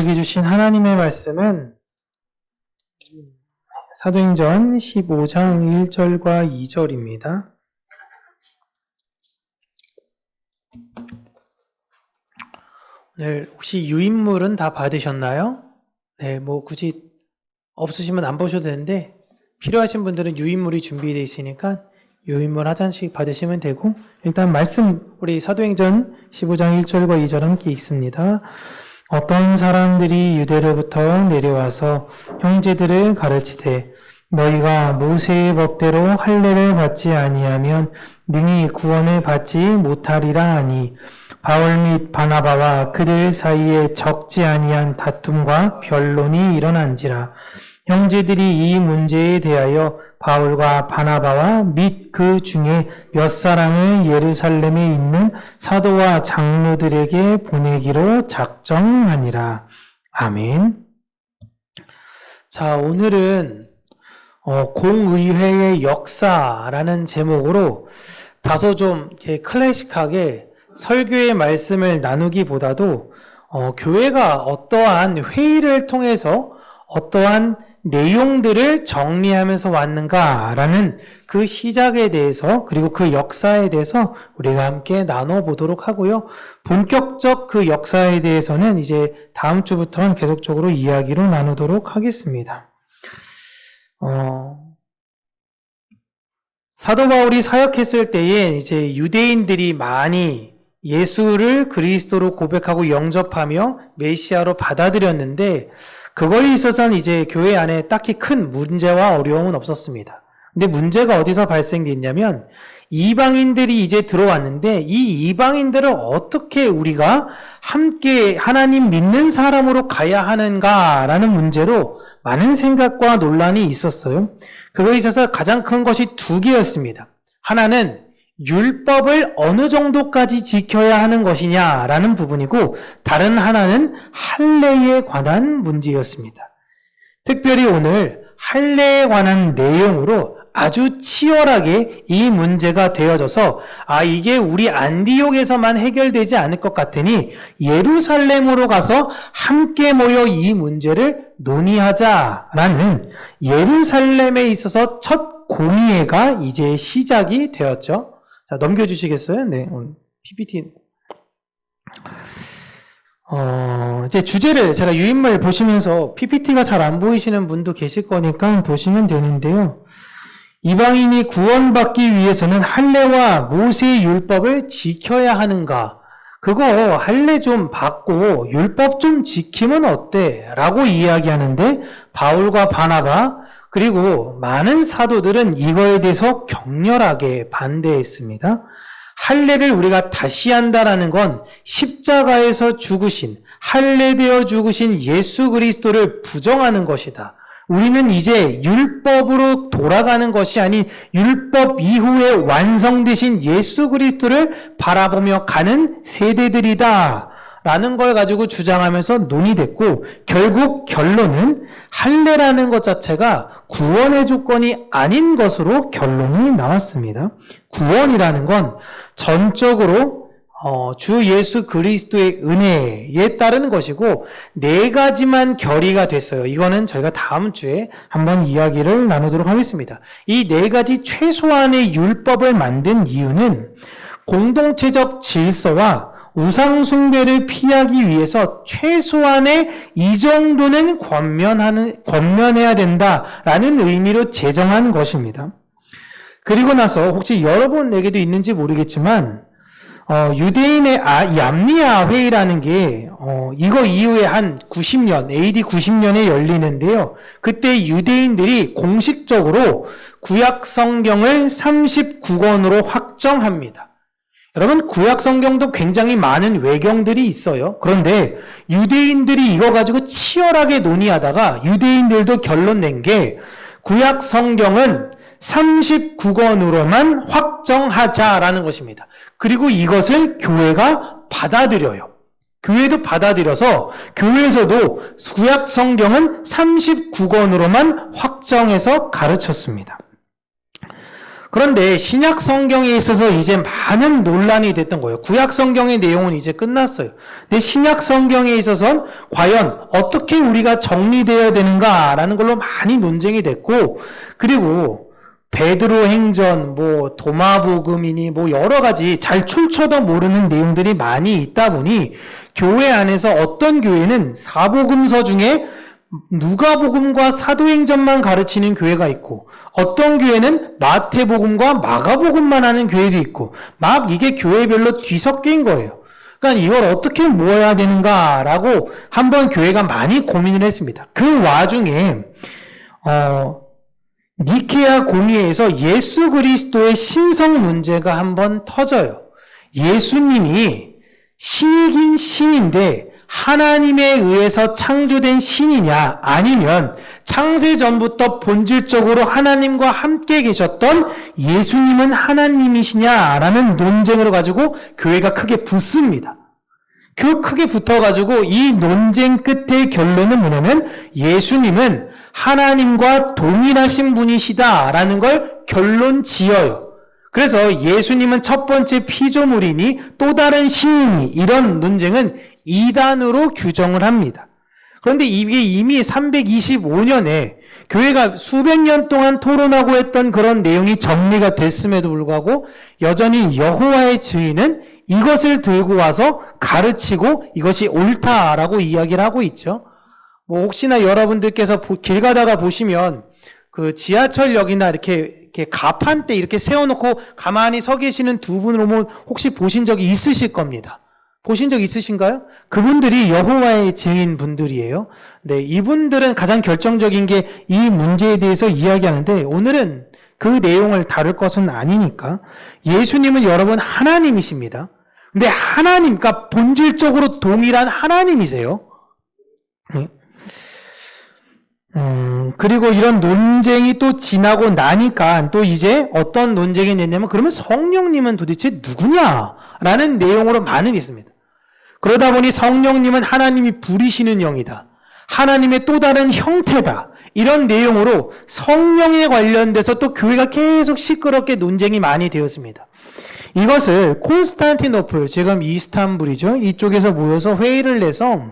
우리에게 주신 하나님의 말씀은 사도행전 15장 1절과 2절입니다. 오늘 혹시 유인물은 다 받으셨나요? 네, 굳이 없으시면 안 보셔도 되는데 필요하신 분들은 유인물이 준비되어 있으니까 유인물 한 잔씩 받으시면 되고, 일단 말씀 우리 사도행전 15장 1절과 2절 함께 읽습니다. 어떤 사람들이 유대로부터 내려와서 형제들을 가르치되 너희가 모세의 법대로 할례를 받지 아니하면 능히 구원을 받지 못하리라 하니 바울 및 바나바와 그들 사이에 적지 아니한 다툼과 변론이 일어난지라. 형제들이 이 문제에 대하여 바울과 바나바와 및 그 중에 몇 사람을 예루살렘에 있는 사도와 장로들에게 보내기로 작정하니라. 아멘. 자, 오늘은 공의회의 역사라는 제목으로 다소 좀 클래식하게 설교의 말씀을 나누기보다도 교회가 어떠한 회의를 통해서 어떠한 내용들을 정리하면서 왔는가라는 그 시작에 대해서, 그리고 그 역사에 대해서 우리가 함께 나눠보도록 하고요. 본격적 그 역사에 대해서는 이제 다음 주부터는 계속적으로 이야기로 나누도록 하겠습니다. 사도 바울이 사역했을 때에 이제 유대인들이 많이 예수를 그리스도로 고백하고 영접하며 메시아로 받아들였는데, 그거에 있어서는 이제 교회 안에 딱히 큰 문제와 어려움은 없었습니다. 근데 문제가 어디서 발생됐냐면, 이방인들이 이제 들어왔는데 이 이방인들을 어떻게 우리가 함께 하나님 믿는 사람으로 가야 하는가라는 문제로 많은 생각과 논란이 있었어요. 그거에 있어서 가장 큰 것이 두 개였습니다. 하나는 율법을 어느 정도까지 지켜야 하는 것이냐라는 부분이고, 다른 하나는 할례에 관한 문제였습니다. 특별히 오늘 할례에 관한 내용으로 아주 치열하게 이 문제가 되어져서 이게 우리 안디옥에서만 해결되지 않을 것 같으니 예루살렘으로 가서 함께 모여 이 문제를 논의하자라는 예루살렘에 있어서 첫 공의회가 이제 시작이 되었죠. 자, 넘겨주시겠어요? 네, PPT. 이제 주제를 제가 유인물 보시면서 PPT가 잘 안 보이시는 분도 계실 거니까 보시면 되는데요. 이방인이 구원받기 위해서는 할례와 모세의 율법을 지켜야 하는가? 그거 할례 좀 받고 율법 좀 지키면 어때? 라고 이야기하는데 바울과 바나바 그리고 많은 사도들은 이거에 대해서 격렬하게 반대했습니다. 할례를 우리가 다시 한다라는 건 십자가에서 죽으신, 할례되어 죽으신 예수 그리스도를 부정하는 것이다. 우리는 이제 율법으로 돌아가는 것이 아닌 율법 이후에 완성되신 예수 그리스도를 바라보며 가는 세대들이다 라는 걸 가지고 주장하면서 논의됐고, 결국 결론은 할례라는 것 자체가 구원의 조건이 아닌 것으로 결론이 나왔습니다. 구원이라는 건 전적으로 주 예수 그리스도의 은혜에 따르는 것이고, 네 가지만 결의가 됐어요. 이거는 저희가 다음 주에 한번 이야기를 나누도록 하겠습니다. 이 네 가지 최소한의 율법을 만든 이유는 공동체적 질서와 우상 숭배를 피하기 위해서 최소한의 이 정도는 권면해야 된다라는 의미로 제정한 것입니다. 그리고 나서 혹시 여러분에게도 있는지 모르겠지만 유대인의 얌리아 회의라는 게 이거 이후에 한 90년, AD 90년에 열리는데요. 그때 유대인들이 공식적으로 구약 성경을 39권으로 확정합니다. 여러분, 구약 성경도 굉장히 많은 외경들이 있어요. 그런데 유대인들이 이거 가지고 치열하게 논의하다가 유대인들도 결론 낸 게 구약 성경은 39권으로만 확정하자라는 것입니다. 그리고 이것을 교회가 받아들여요. 교회도 받아들여서 교회에서도 구약 성경은 39권으로만 확정해서 가르쳤습니다. 그런데 신약 성경에 있어서 이제 많은 논란이 됐던 거예요. 구약 성경의 내용은 이제 끝났어요. 근데 신약 성경에 있어서는 과연 어떻게 우리가 정리되어야 되는가라는 걸로 많이 논쟁이 됐고, 그리고 베드로 행전, 도마복음이니 여러 가지 잘 출처도 모르는 내용들이 많이 있다 보니 교회 안에서 어떤 교회는 사복음서 중에 누가복음과 사도행전만 가르치는 교회가 있고, 어떤 교회는 마태복음과 마가복음만 하는 교회도 있고, 막 이게 교회별로 뒤섞인 거예요. 그러니까 이걸 어떻게 모아야 되는가라고 한번 교회가 많이 고민을 했습니다. 그 와중에 니케아 공의회에서 예수 그리스도의 신성 문제가 한번 터져요. 예수님이 신이긴 신인데 하나님에 의해서 창조된 신이냐, 아니면 창세 전부터 본질적으로 하나님과 함께 계셨던 예수님은 하나님이시냐라는 논쟁을 가지고 교회가 크게 붙습니다. 크게 붙어가지고 이 논쟁 끝의 결론은 뭐냐면 예수님은 하나님과 동일하신 분이시다라는 걸 결론 지어요. 그래서 예수님은 첫 번째 피조물이니 또 다른 신이니, 이런 논쟁은 이단으로 규정을 합니다. 그런데 이게 이미 325년에 교회가 수백 년 동안 토론하고 했던 그런 내용이 정리가 됐음에도 불구하고 여전히 여호와의 증인은 이것을 들고 와서 가르치고 이것이 옳다라고 이야기를 하고 있죠. 혹시나 여러분들께서 길 가다가 보시면 그 지하철역이나 이렇게 가판대 이렇게 세워놓고 가만히 서 계시는 두 분을 혹시 보신 적이 있으실 겁니다. 보신 적 있으신가요? 그분들이 여호와의 증인 분들이에요. 네, 이분들은 가장 결정적인 게 이 문제에 대해서 이야기하는데, 오늘은 그 내용을 다룰 것은 아니니까. 예수님은 여러분 하나님이십니다. 근데 그러니까 본질적으로 동일한 하나님이세요. 네. 그리고 이런 논쟁이 또 지나고 나니까 또 이제 어떤 논쟁이 됐냐면, 그러면 성령님은 도대체 누구냐라는 내용으로 많은 게 있습니다. 그러다 보니 성령님은 하나님이 부리시는 영이다, 하나님의 또 다른 형태다, 이런 내용으로 성령에 관련돼서 또 교회가 계속 시끄럽게 논쟁이 많이 되었습니다. 이것을 콘스탄티노플, 지금 이스탄불이죠, 이쪽에서 모여서 회의를 내서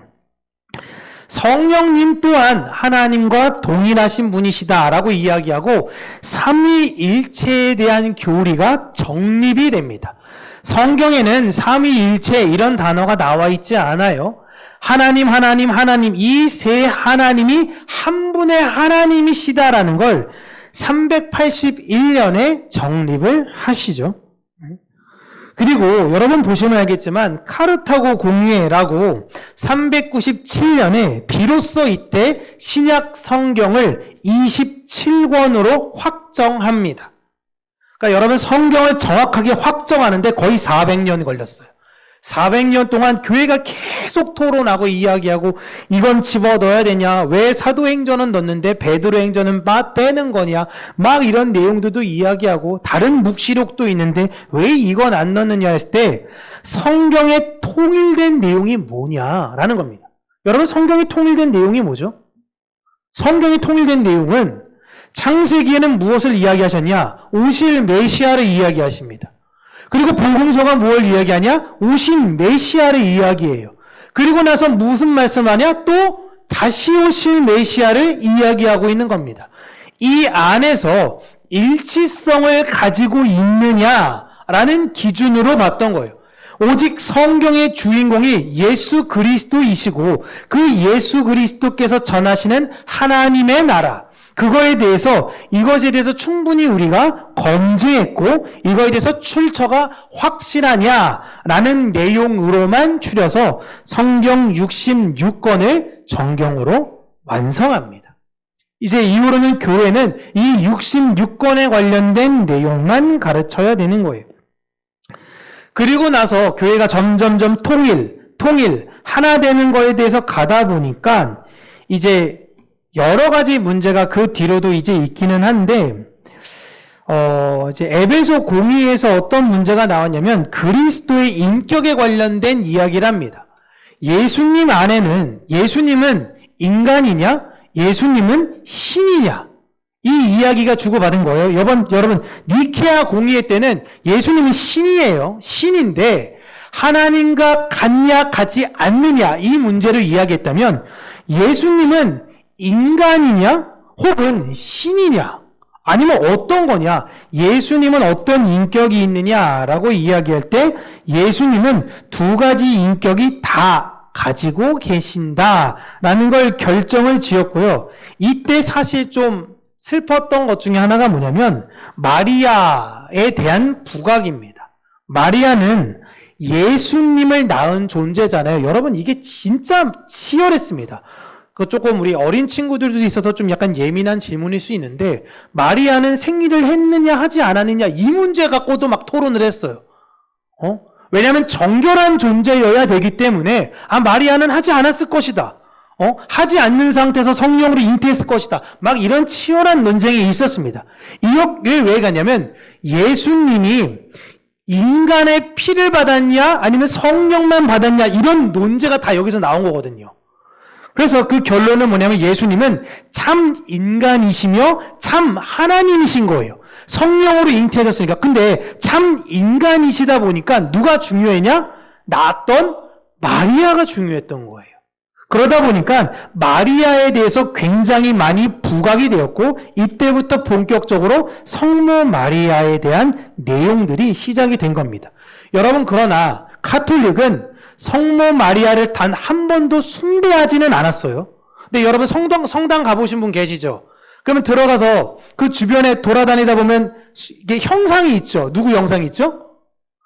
성령님 또한 하나님과 동일하신 분이시다라고 이야기하고 삼위일체에 대한 교리가 정립이 됩니다. 성경에는 삼위일체 이런 단어가 나와 있지 않아요. 하나님 이 세 하나님이 한 분의 하나님이시다라는 걸 381년에 정립을 하시죠. 그리고 여러분 보시면 알겠지만 카르타고 공의회라고 397년에 비로소 이때 신약 성경을 27권으로 확정합니다. 그러니까 여러분 성경을 정확하게 확정하는데 거의 400년이 걸렸어요. 400년 동안 교회가 계속 토론하고 이야기하고, 이건 집어넣어야 되냐, 왜 사도행전은 넣는데 베드로행전은 빼는 거냐, 막 이런 내용들도 이야기하고, 다른 묵시록도 있는데 왜 이건 안 넣느냐 했을 때 성경에 통일된 내용이 뭐냐라는 겁니다. 여러분, 성경이 통일된 내용이 뭐죠? 성경이 통일된 내용은 창세기에는 무엇을 이야기하셨냐? 오실 메시아를 이야기하십니다. 그리고 복음서가 뭘 이야기하냐? 오신 메시아를 이야기해요. 그리고 나서 무슨 말씀하냐? 또 다시 오실 메시아를 이야기하고 있는 겁니다. 이 안에서 일치성을 가지고 있느냐라는 기준으로 봤던 거예요. 오직 성경의 주인공이 예수 그리스도이시고 그 예수 그리스도께서 전하시는 하나님의 나라, 그거에 대해서, 이것에 대해서 충분히 우리가 검증했고 이거에 대해서 출처가 확실하냐라는 내용으로만 추려서 성경 66권을 정경으로 완성합니다. 이제 이후로는 교회는 이 66권에 관련된 내용만 가르쳐야 되는 거예요. 그리고 나서 교회가 점점점 통일, 하나 되는 거에 대해서 가다 보니까 이제 여러 가지 문제가 그 뒤로도 이제 있기는 한데, 이제 에베소 공의에서 어떤 문제가 나왔냐면 그리스도의 인격에 관련된 이야기를 합니다. 예수님 안에는, 예수님은 인간이냐? 예수님은 신이냐? 이 이야기가 주고받은 거예요. 여러분, 니케아 공의회 때는 예수님이 신이에요. 신인데 하나님과 같냐 같지 않느냐 이 문제를 이야기했다면 예수님은 인간이냐 혹은 신이냐 아니면 어떤 거냐, 예수님은 어떤 인격이 있느냐라고 이야기할 때 예수님은 두 가지 인격이 다 가지고 계신다라는 걸 결정을 지었고요. 이때 사실 좀 슬펐던 것 중에 하나가 뭐냐면 마리아에 대한 부각입니다. 마리아는 예수님을 낳은 존재잖아요. 여러분, 이게 진짜 치열했습니다. 그 조금 우리 어린 친구들도 있어서 좀 약간 예민한 질문일 수 있는데, 마리아는 생리를 했느냐 하지 않았느냐 이 문제 갖고도 막 토론을 했어요. 왜냐하면 정결한 존재여야 되기 때문에 마리아는 하지 않았을 것이다. 하지 않는 상태에서 성령으로 잉태했을 것이다. 막 이런 치열한 논쟁이 있었습니다. 이게 왜 가냐면 예수님이 인간의 피를 받았냐 아니면 성령만 받았냐 이런 논제가 다 여기서 나온 거거든요. 그래서 그 결론은 뭐냐면 예수님은 참 인간이시며 참 하나님이신 거예요. 성령으로 잉태하셨으니까. 근데 참 인간이시다 보니까 누가 중요했냐? 낳았던 마리아가 중요했던 거예요. 그러다 보니까 마리아에 대해서 굉장히 많이 부각이 되었고, 이때부터 본격적으로 성모 마리아에 대한 내용들이 시작이 된 겁니다. 여러분, 그러나 카톨릭은 성모 마리아를 단 한 번도 숭배하지는 않았어요. 근데 여러분 성당 가보신 분 계시죠? 그러면 들어가서 그 주변에 돌아다니다 보면 이게 형상이 있죠. 누구 형상이 있죠?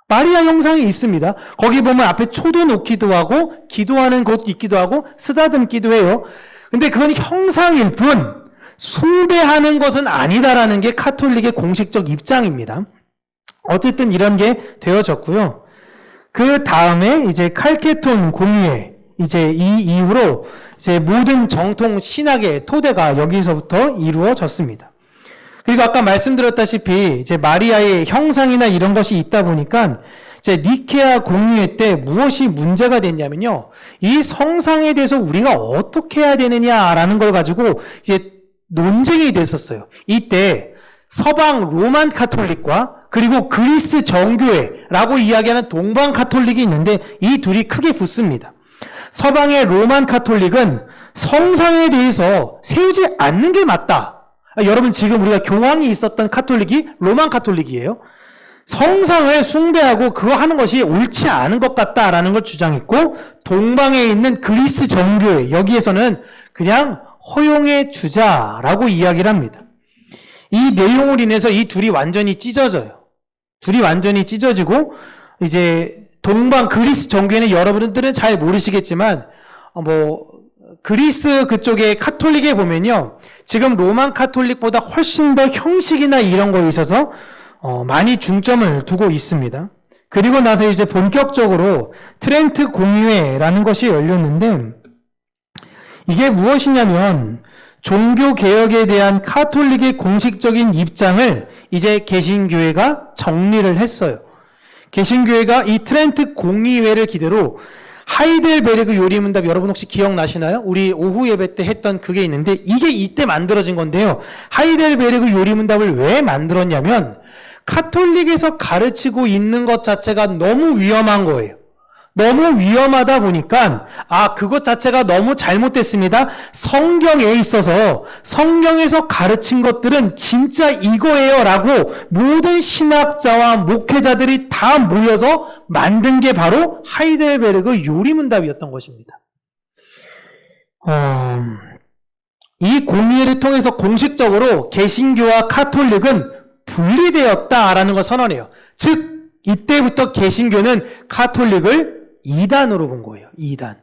마리아 형상이 있습니다. 거기 보면 앞에 초도 놓기도 하고 기도하는 곳 있기도 하고 쓰다듬기도 해요. 근데 그건 형상일 뿐 숭배하는 것은 아니다라는 게 카톨릭의 공식적 입장입니다. 어쨌든 이런 게 되어졌고요. 그 다음에 이제 칼케톤 공의회, 이제 이 이후로 이제 모든 정통 신학의 토대가 여기서부터 이루어졌습니다. 그리고 아까 말씀드렸다시피 이제 마리아의 형상이나 이런 것이 있다 보니까 이제 니케아 공의회 때 무엇이 문제가 됐냐면요, 이 성상에 대해서 우리가 어떻게 해야 되느냐라는 걸 가지고 이제 논쟁이 됐었어요. 이때 서방 로만 카톨릭과 그리고 그리스 정교회라고 이야기하는 동방 카톨릭이 있는데 이 둘이 크게 붙습니다. 서방의 로만 카톨릭은 성상에 대해서 세우지 않는 게 맞다. 여러분, 지금 우리가 교황이 있었던 카톨릭이 로만 카톨릭이에요. 성상을 숭배하고 그거 하는 것이 옳지 않은 것 같다라는 걸 주장했고, 동방에 있는 그리스 정교회, 여기에서는 그냥 허용해 주자라고 이야기를 합니다. 이 내용을 인해서 이 둘이 완전히 찢어져요. 둘이 완전히 찢어지고, 이제 동방 그리스 정교회는 여러분들은 잘 모르시겠지만 그리스 그쪽의 카톨릭에 보면요, 지금 로만 카톨릭보다 훨씬 더 형식이나 이런 거에 있어서 많이 중점을 두고 있습니다. 그리고 나서 이제 본격적으로 트렌트 공의회라는 것이 열렸는데, 이게 무엇이냐면 종교 개혁에 대한 카톨릭의 공식적인 입장을 이제 개신교회가 정리를 했어요. 개신교회가 이 트렌트 공의회를 기대로 하이델베르그 요리문답, 여러분 혹시 기억나시나요? 우리 오후 예배 때 했던 그게 있는데 이게 이때 만들어진 건데요. 하이델베르그 요리문답을 왜 만들었냐면 카톨릭에서 가르치고 있는 것 자체가 너무 위험한 거예요. 너무 위험하다 보니까 그것 자체가 너무 잘못됐습니다. 성경에 있어서 성경에서 가르친 것들은 진짜 이거예요 라고 모든 신학자와 목회자들이 다 모여서 만든 게 바로 하이델베르그 요리문답이었던 것입니다. 이 공의회를 통해서 공식적으로 개신교와 카톨릭은 분리되었다라는 걸 선언해요. 즉 이때부터 개신교는 카톨릭을 이단으로 본 거예요. 이단.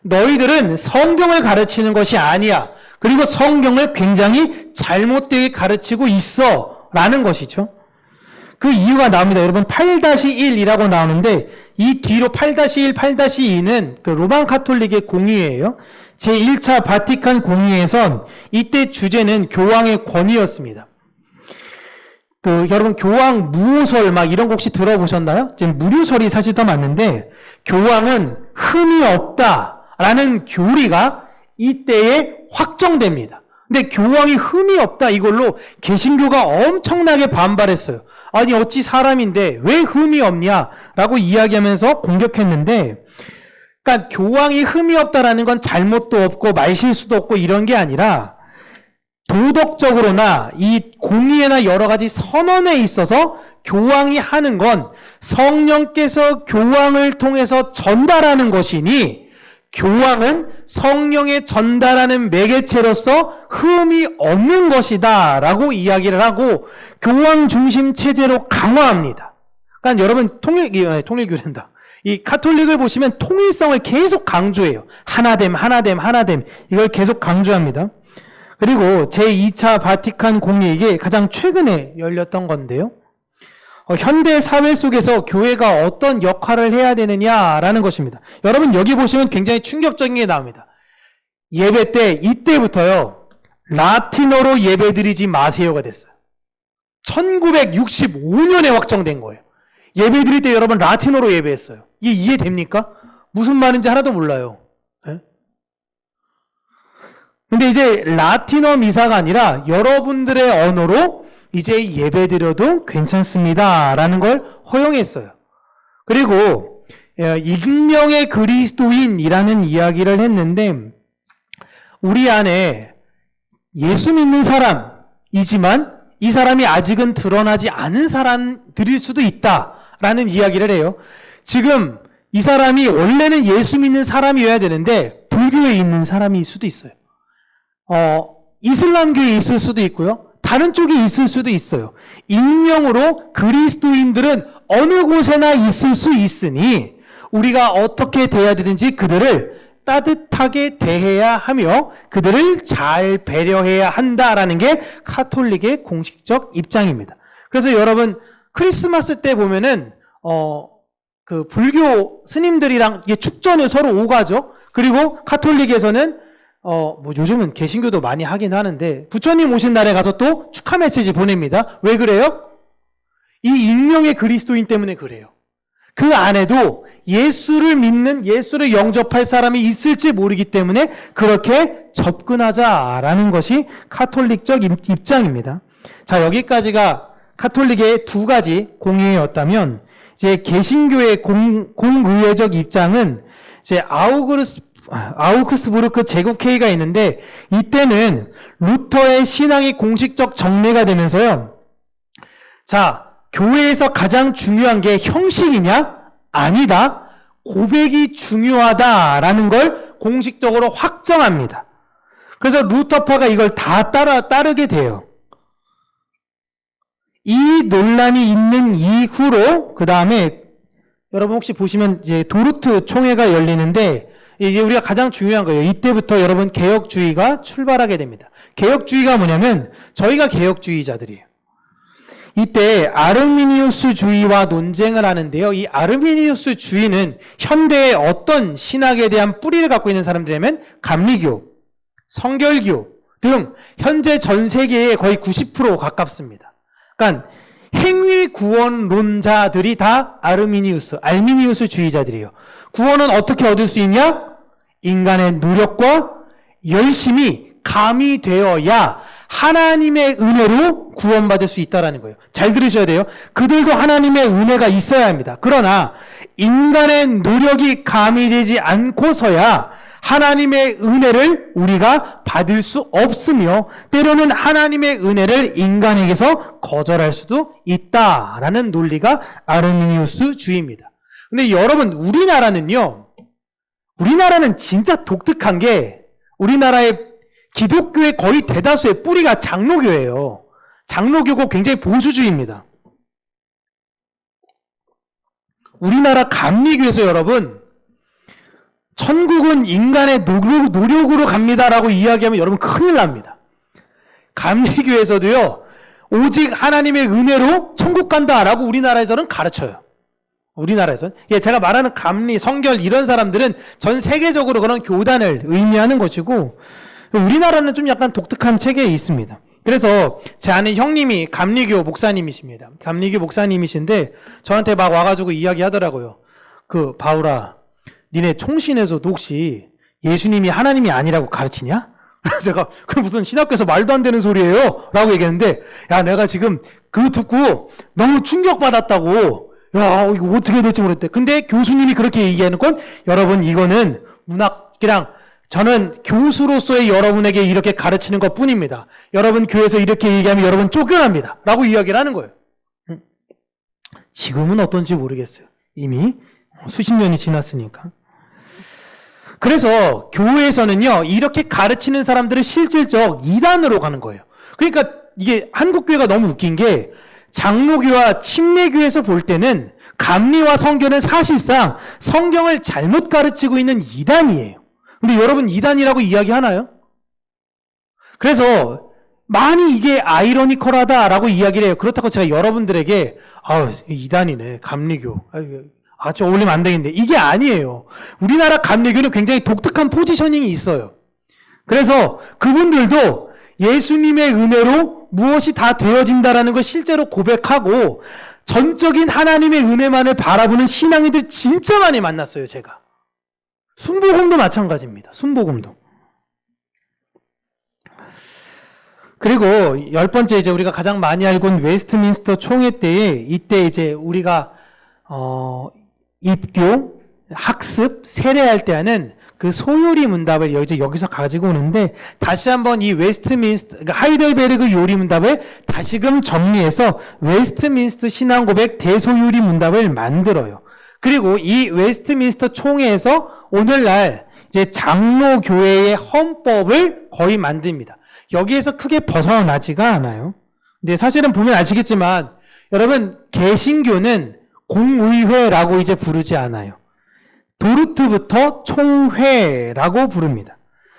너희들은 성경을 가르치는 것이 아니야. 그리고 성경을 굉장히 잘못되게 가르치고 있어 라는 것이죠. 그 이유가 나옵니다. 여러분 8-1이라고 나오는데 이 뒤로 8-1, 8-2는 그 로만 카톨릭의 공의회예요. 제1차 바티칸 공의회에선 이때 주제는 교황의 권위였습니다. 여러분 교황 무호설 막 이런 거 혹시 들어보셨나요? 지금 무류설이 사실 더 맞는데, 교황은 흠이 없다라는 교리가 이때에 확정됩니다. 근데 교황이 흠이 없다 이걸로 개신교가 엄청나게 반발했어요. 아니 어찌 사람인데 왜 흠이 없냐라고 이야기하면서 공격했는데, 그러니까 교황이 흠이 없다라는 건 잘못도 없고 말실수도 없고 이런 게 아니라 도덕적으로나 이 공의회나 여러 가지 선언에 있어서 교황이 하는 건 성령께서 교황을 통해서 전달하는 것이니, 교황은 성령의 전달하는 매개체로서 흠이 없는 것이다 라고 이야기를 하고 교황 중심 체제로 강화합니다. 그러니까 여러분 통일교된다. 이 가톨릭을 보시면 통일성을 계속 강조해요. 하나됨 이걸 계속 강조합니다. 그리고 제2차 바티칸 공의, 이게 가장 최근에 열렸던 건데요. 현대 사회 속에서 교회가 어떤 역할을 해야 되느냐라는 것입니다. 여러분 여기 보시면 굉장히 충격적인 게 나옵니다. 예배 때 이때부터요. 라틴어로 예배드리지 마세요가 됐어요. 1965년에 확정된 거예요. 예배드릴 때 여러분 라틴어로 예배했어요. 이게 이해됩니까? 무슨 말인지 하나도 몰라요. 네? 근데 이제 라틴어 미사가 아니라 여러분들의 언어로 이제 예배드려도 괜찮습니다 라는 걸 허용했어요. 그리고 익명의 그리스도인이라는 이야기를 했는데, 우리 안에 예수 믿는 사람이지만 이 사람이 아직은 드러나지 않은 사람들일 수도 있다라는 이야기를 해요. 지금 이 사람이 원래는 예수 믿는 사람이어야 되는데 불교에 있는 사람일 수도 있어요. 이슬람교에 있을 수도 있고요. 다른 쪽에 있을 수도 있어요. 익명으로 그리스도인들은 어느 곳에나 있을 수 있으니 우리가 어떻게 대해야 되는지 그들을 따뜻하게 대해야 하며 그들을 잘 배려해야 한다라는 게 가톨릭의 공식적 입장입니다. 그래서 여러분 크리스마스 때 보면은 그 불교 스님들이랑 축전을 서로 오가죠. 그리고 가톨릭에서는 뭐 요즘은 개신교도 많이 하긴 하는데 부처님 오신 날에 가서 또 축하 메시지 보냅니다. 왜 그래요? 이 익명의 그리스도인 때문에 그래요. 그 안에도 예수를 믿는, 예수를 영접할 사람이 있을지 모르기 때문에 그렇게 접근하자라는 것이 가톨릭적 입장입니다. 자, 여기까지가 가톨릭의 두 가지 공의였다면, 이제 개신교의 공의회적 입장은 이제 아우크스부르크 제국회의가 있는데, 이때는 루터의 신앙이 공식적 정례가 되면서요. 자, 교회에서 가장 중요한 게 형식이냐? 아니다. 고백이 중요하다라는 걸 공식적으로 확정합니다. 그래서 루터파가 이걸 다 따르게 돼요. 이 논란이 있는 이후로 그 다음에 여러분 혹시 보시면 이제 도르트 총회가 열리는데, 이제 우리가 가장 중요한 거예요. 이때부터 여러분 개혁주의가 출발하게 됩니다. 개혁주의가 뭐냐면 저희가 개혁주의자들이에요. 이때 아르미니우스주의와 논쟁을 하는데요. 이 아르미니우스주의는 현대의 어떤 신학에 대한 뿌리를 갖고 있는 사람들이라면 감리교, 성결교 등 현재 전 세계의 거의 90% 가깝습니다. 그러니까 행위 구원론자들이 다 알미니우스주의자들이에요. 구원은 어떻게 얻을 수 있냐? 인간의 노력과 열심이 가미되어야 하나님의 은혜로 구원받을 수 있다는 거예요. 잘 들으셔야 돼요. 그들도 하나님의 은혜가 있어야 합니다. 그러나 인간의 노력이 가미되지 않고서야 하나님의 은혜를 우리가 받을 수 없으며, 때로는 하나님의 은혜를 인간에게서 거절할 수도 있다라는 논리가 아르미니우스주의입니다. 근데 여러분, 우리나라는 진짜 독특한 게, 우리나라의 기독교의 거의 대다수의 뿌리가 장로교예요. 장로교고 굉장히 보수주의입니다. 우리나라 감리교에서 여러분, 천국은 인간의 노력으로 갑니다라고 이야기하면 여러분 큰일 납니다. 감리교에서도요, 오직 하나님의 은혜로 천국 간다라고 우리나라에서는 가르쳐요. 우리나라에서는. 제가 말하는 감리, 성결 이런 사람들은 전 세계적으로 그런 교단을 의미하는 것이고, 우리나라는 좀 약간 독특한 체계에 있습니다. 그래서 제 아는 형님이 감리교 목사님이십니다. 감리교 목사님이신데 저한테 막 와가지고 이야기하더라고요. 바울아, 니네 총신에서도 혹시 예수님이 하나님이 아니라고 가르치냐? 제가 그 무슨 신학교에서 말도 안 되는 소리예요? 라고 얘기했는데, 야, 내가 지금 그거 듣고 너무 충격받았다고. 야, 이거 어떻게 될지 모르겠대. 근데 교수님이 그렇게 얘기하는 건, 여러분, 이거는 문학이랑 저는 교수로서의 여러분에게 이렇게 가르치는 것 뿐입니다. 여러분 교회에서 이렇게 얘기하면 여러분 쫓겨납니다. 라고 이야기를 하는 거예요. 지금은 어떤지 모르겠어요. 이미 수십 년이 지났으니까. 그래서 교회에서는요, 이렇게 가르치는 사람들을 실질적 이단으로 가는 거예요. 그러니까 이게 한국교회가 너무 웃긴 게, 장로교와 침례교에서 볼 때는 감리와 성결은 사실상 성경을 잘못 가르치고 있는 이단이에요. 근데 여러분 이단이라고 이야기하나요? 그래서 많이 이게 아이러니컬하다라고 이야기를 해요. 그렇다고 제가 여러분들에게 이단이네, 감리교, 저 어울리면 안 되겠는데, 이게 아니에요. 우리나라 감리교는 굉장히 독특한 포지셔닝이 있어요. 그래서 그분들도 예수님의 은혜로 무엇이 다 되어진다라는 걸 실제로 고백하고 전적인 하나님의 은혜만을 바라보는 신앙인들 진짜 많이 만났어요, 제가. 순복음도 마찬가지입니다. 순복음도. 그리고 10번째, 이제 우리가 가장 많이 알고 있는 웨스트민스터 총회 때에, 이때 이제 우리가 입교, 학습, 세례할 때 하는 그 소요리 문답을 이제 여기서 가지고 오는데, 다시 한번 이 웨스트민스터, 그러니까 하이델베르그 요리 문답을 다시금 정리해서 웨스트민스터 신앙고백 대소요리 문답을 만들어요. 그리고 이 웨스트민스터 총회에서 오늘날 이제 장로교회의 헌법을 거의 만듭니다. 여기에서 크게 벗어나지가 않아요. 근데 사실은 보면 아시겠지만, 여러분, 개신교는 공의회라고 이제 부르지 않아요. 도르트부터 총회라고 부릅니다.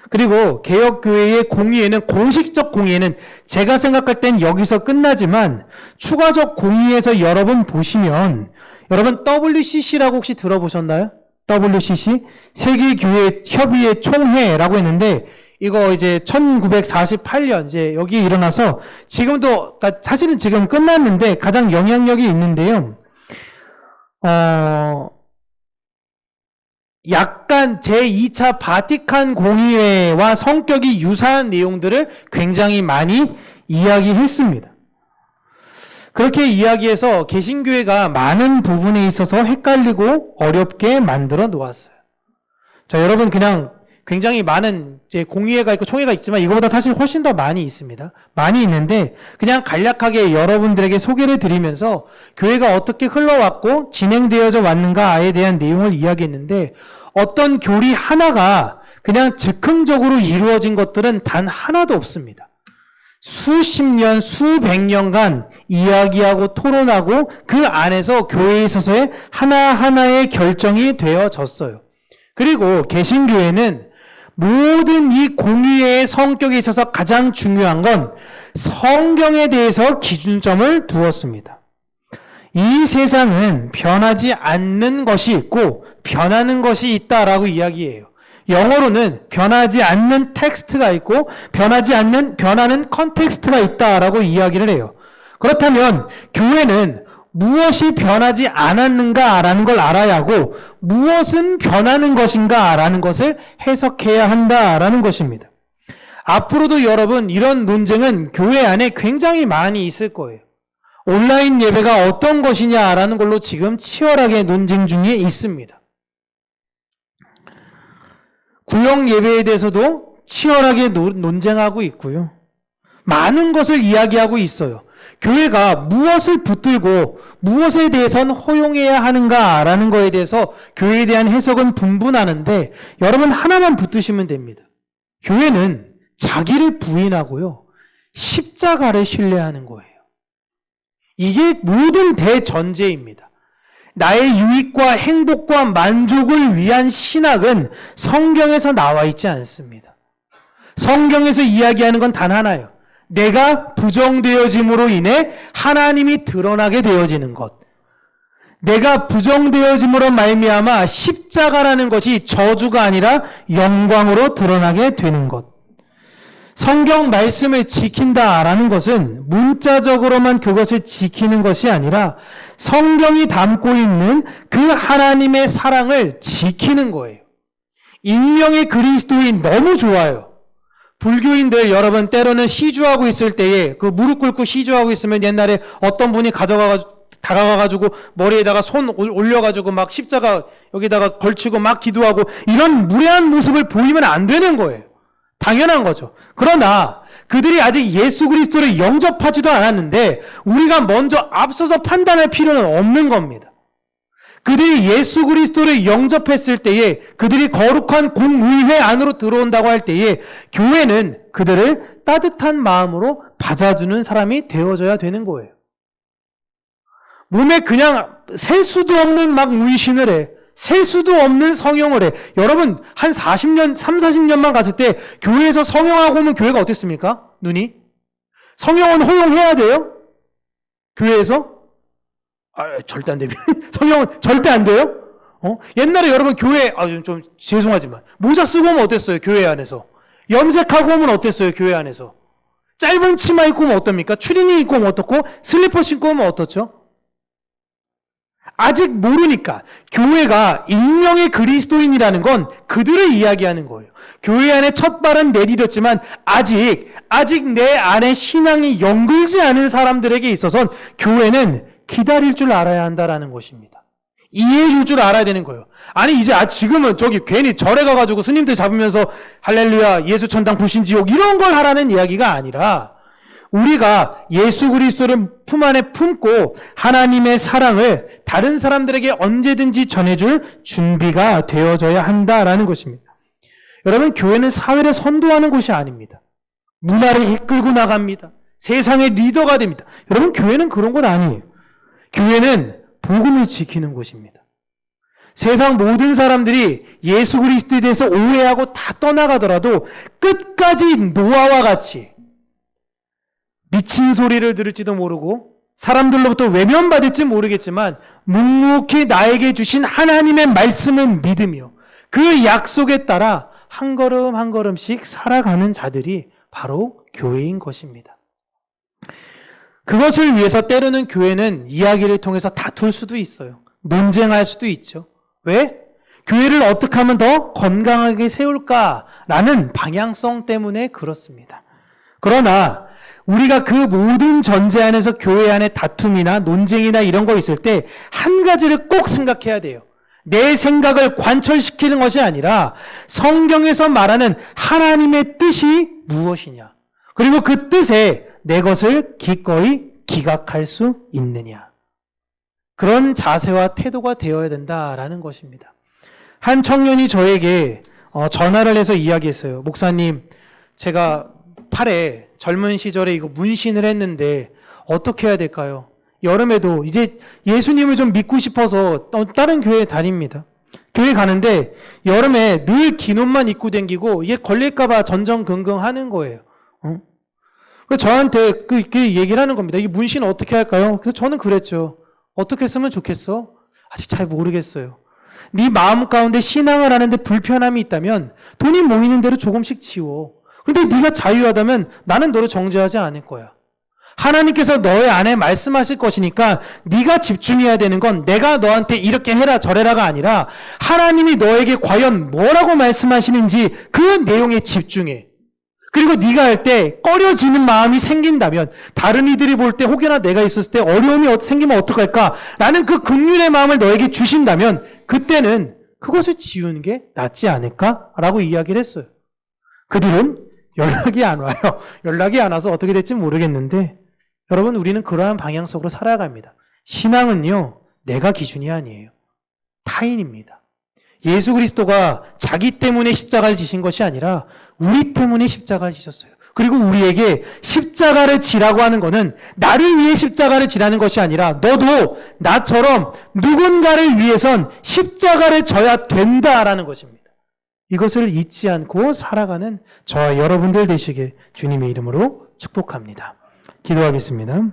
그리고 개혁교회의 공의회는, 공식적 공의회는 제가 생각할 땐 여기서 끝나지만, 추가적 공의회에서 여러분 보시면, 여러분 WCC라고 혹시 들어보셨나요? WCC? 세계교회 협의회 총회라고 했는데, 이거 이제 1948년 이제 여기에 일어나서 지금도, 그러니까 사실은 지금 끝났는데 가장 영향력이 있는데요. 약간 제2차 바티칸 공의회와 성격이 유사한 내용들을 굉장히 많이 이야기했습니다. 그렇게 이야기해서 개신교회가 많은 부분에 있어서 헷갈리고 어렵게 만들어 놓았어요. 자, 여러분, 그냥 굉장히 많은 이제 공의회가 있고 총회가 있지만 이거보다 사실 훨씬 더 많이 있습니다. 많이 있는데 그냥 간략하게 여러분들에게 소개를 드리면서 교회가 어떻게 흘러왔고 진행되어져 왔는가에 대한 내용을 이야기했는데, 어떤 교리 하나가 그냥 즉흥적으로 이루어진 것들은 단 하나도 없습니다. 수십 년, 수백 년간 이야기하고 토론하고 그 안에서 교회에 있어서의 하나하나의 결정이 되어졌어요. 그리고 개신교회는 모든 이 공의회의 성격에 있어서 가장 중요한 건 성경에 대해서 기준점을 두었습니다. 이 세상은 변하지 않는 것이 있고 변하는 것이 있다라고 이야기해요. 영어로는 변하지 않는 텍스트가 있고 변하는 컨텍스트가 있다라고 이야기를 해요. 그렇다면 교회는 무엇이 변하지 않았는가라는 걸 알아야 하고 무엇은 변하는 것인가라는 것을 해석해야 한다라는 것입니다. 앞으로도 여러분, 이런 논쟁은 교회 안에 굉장히 많이 있을 거예요. 온라인 예배가 어떤 것이냐라는 걸로 지금 치열하게 논쟁 중에 있습니다. 구역 예배에 대해서도 치열하게 논쟁하고 있고요. 많은 것을 이야기하고 있어요. 교회가 무엇을 붙들고 무엇에 대해서는 허용해야 하는가라는 거에 대해서 교회에 대한 해석은 분분하는데, 여러분 하나만 붙드시면 됩니다. 교회는 자기를 부인하고요, 십자가를 신뢰하는 거예요. 이게 모든 대전제입니다. 나의 유익과 행복과 만족을 위한 신학은 성경에서 나와 있지 않습니다. 성경에서 이야기하는 건 단 하나예요. 내가 부정되어짐으로 인해 하나님이 드러나게 되어지는 것. 내가 부정되어짐으로 말미암아 십자가라는 것이 저주가 아니라 영광으로 드러나게 되는 것. 성경 말씀을 지킨다라는 것은 문자적으로만 그것을 지키는 것이 아니라 성경이 담고 있는 그 하나님의 사랑을 지키는 거예요. 익명의 그리스도인 너무 좋아요. 불교인들 여러분 때로는 시주하고 있을 때에 그 무릎 꿇고 시주하고 있으면 옛날에 어떤 분이 다가가가지고 머리에다가 손 올려가지고 막 십자가 여기다가 걸치고 막 기도하고 이런 무례한 모습을 보이면 안 되는 거예요. 당연한 거죠. 그러나 그들이 아직 예수 그리스도를 영접하지도 않았는데 우리가 먼저 앞서서 판단할 필요는 없는 겁니다. 그들이 예수 그리스도를 영접했을 때에 그들이 거룩한 공의회 안으로 들어온다고 할 때에 교회는 그들을 따뜻한 마음으로 받아주는 사람이 되어져야 되는 거예요. 몸에 그냥 셀 수도 없는 막 문신을 해. 셀 수도 없는 성형을 해. 여러분 한 40년, 40년만 갔을 때 교회에서 성형하고 오면 교회가 어땠습니까? 눈이? 성형은 허용해야 돼요? 교회에서? 절대 안 됩니다. 성형은 절대 안 돼요? 옛날에 여러분 교회, 좀 죄송하지만 모자 쓰고 오면 어땠어요? 교회 안에서. 염색하고 오면 어땠어요? 교회 안에서. 짧은 치마 입고 오면 어떻습니까? 추리닝 입고 오면 어떻고? 슬리퍼 신고 오면 어떻죠? 아직 모르니까 교회가 익명의 그리스도인이라는 건 그들을 이야기하는 거예요. 교회 안에 첫 발은 내디뎠지만 아직 내 안에 신앙이 연글지 않은 사람들에게 있어서는 교회는 기다릴 줄 알아야 한다라는 것입니다. 이해해 줄 줄 알아야 되는 거예요. 아니 이제 지금은 저기 괜히 절에 가가지고 스님들 잡으면서 할렐루야 예수 천당 불신 지옥 이런 걸 하라는 이야기가 아니라 우리가 예수 그리스도를 품 안에 품고 하나님의 사랑을 다른 사람들에게 언제든지 전해줄 준비가 되어져야 한다라는 것입니다. 여러분 교회는 사회를 선도하는 곳이 아닙니다. 문화를 이끌고 나갑니다. 세상의 리더가 됩니다. 여러분 교회는 그런 것 아니에요. 교회는 복음을 지키는 곳입니다. 세상 모든 사람들이 예수 그리스도에 대해서 오해하고 다 떠나가더라도 끝까지 노아와 같이 미친 소리를 들을지도 모르고 사람들로부터 외면받을지 모르겠지만 묵묵히 나에게 주신 하나님의 말씀을 믿으며 그 약속에 따라 한 걸음 한 걸음씩 살아가는 자들이 바로 교회인 것입니다. 그것을 위해서 때로는 교회는 이야기를 통해서 다툴 수도 있어요. 논쟁할 수도 있죠. 왜? 교회를 어떻게 하면 더 건강하게 세울까라는 방향성 때문에 그렇습니다. 그러나 우리가 그 모든 전제 안에서 교회 안에 다툼이나 논쟁이나 이런 거 있을 때 한 가지를 꼭 생각해야 돼요. 내 생각을 관철시키는 것이 아니라 성경에서 말하는 하나님의 뜻이 무엇이냐. 그리고 그 뜻에 내 것을 기꺼이 기각할 수 있느냐. 그런 자세와 태도가 되어야 된다라는 것입니다. 한 청년이 저에게 전화를 해서 이야기했어요. 목사님, 제가 팔에 젊은 시절에 이거 문신을 했는데 어떻게 해야 될까요? 여름에도 이제 예수님을 좀 믿고 싶어서 다른 교회에 다닙니다. 교회 가는데 여름에 늘 긴 옷만 입고 다니고 이게 걸릴까봐 전전긍긍 하는 거예요. 그래서 저한테 그 얘기를 하는 겁니다. 이 문신 어떻게 할까요? 그래서 저는 그랬죠. 어떻게 했으면 좋겠어? 아직 잘 모르겠어요. 네 마음 가운데 신앙을 하는데 불편함이 있다면 돈이 모이는 대로 조금씩 지워. 근데 네가 자유하다면 나는 너를 정죄하지 않을 거야. 하나님께서 너의 안에 말씀하실 것이니까 네가 집중해야 되는 건 내가 너한테 이렇게 해라 저래라가 아니라 하나님이 너에게 과연 뭐라고 말씀하시는지 그 내용에 집중해. 그리고 네가 할 때 꺼려지는 마음이 생긴다면 다른 이들이 볼 때 혹여나 내가 있었을 때 어려움이 생기면 어떡할까? 라는 그 긍휼의 마음을 너에게 주신다면 그때는 그것을 지우는 게 낫지 않을까? 라고 이야기를 했어요. 그들은 연락이 안 와요. 연락이 안 와서 어떻게 될지 모르겠는데 여러분 우리는 그러한 방향성으로 살아갑니다. 신앙은요. 내가 기준이 아니에요. 타인입니다. 예수 그리스도가 자기 때문에 십자가를 지신 것이 아니라 우리 때문에 십자가를 지셨어요. 그리고 우리에게 십자가를 지라고 하는 것은 나를 위해 십자가를 지라는 것이 아니라 너도 나처럼 누군가를 위해선 십자가를 져야 된다라는 것입니다. 이것을 잊지 않고 살아가는 저와 여러분들 되시게 주님의 이름으로 축복합니다. 기도하겠습니다.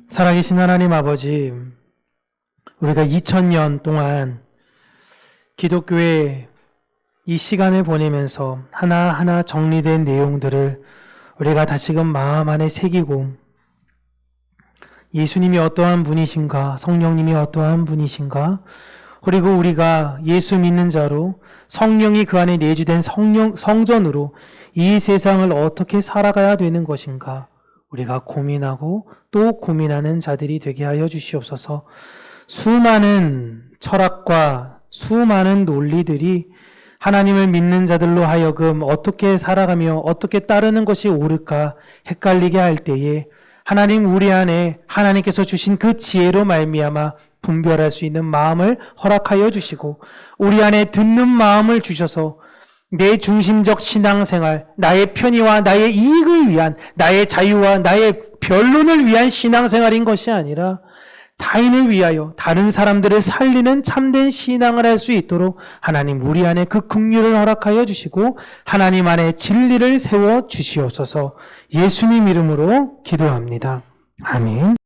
살아계신 하나님 아버지, 우리가 2000년 동안 기독교의 이 시간을 보내면서 하나하나 정리된 내용들을 우리가 다시금 마음 안에 새기고 예수님이 어떠한 분이신가, 성령님이 어떠한 분이신가, 그리고 우리가 예수 믿는 자로 성령이 그 안에 내주된 성전으로 이 세상을 어떻게 살아가야 되는 것인가, 우리가 고민하고 또 고민하는 자들이 되게 하여 주시옵소서. 수많은 철학과 수많은 논리들이 하나님을 믿는 자들로 하여금 어떻게 살아가며 어떻게 따르는 것이 옳을까 헷갈리게 할 때에 하나님 우리 안에 하나님께서 주신 그 지혜로 말미암아 분별할 수 있는 마음을 허락하여 주시고 우리 안에 듣는 마음을 주셔서 내 중심적 신앙생활, 나의 편의와 나의 이익을 위한, 나의 자유와 나의 변론을 위한 신앙생활인 것이 아니라 타인을 위하여 다른 사람들을 살리는 참된 신앙을 할 수 있도록 하나님 우리 안에 그 긍휼을 허락하여 주시고 하나님 안에 진리를 세워 주시옵소서. 예수님 이름으로 기도합니다. 아멘.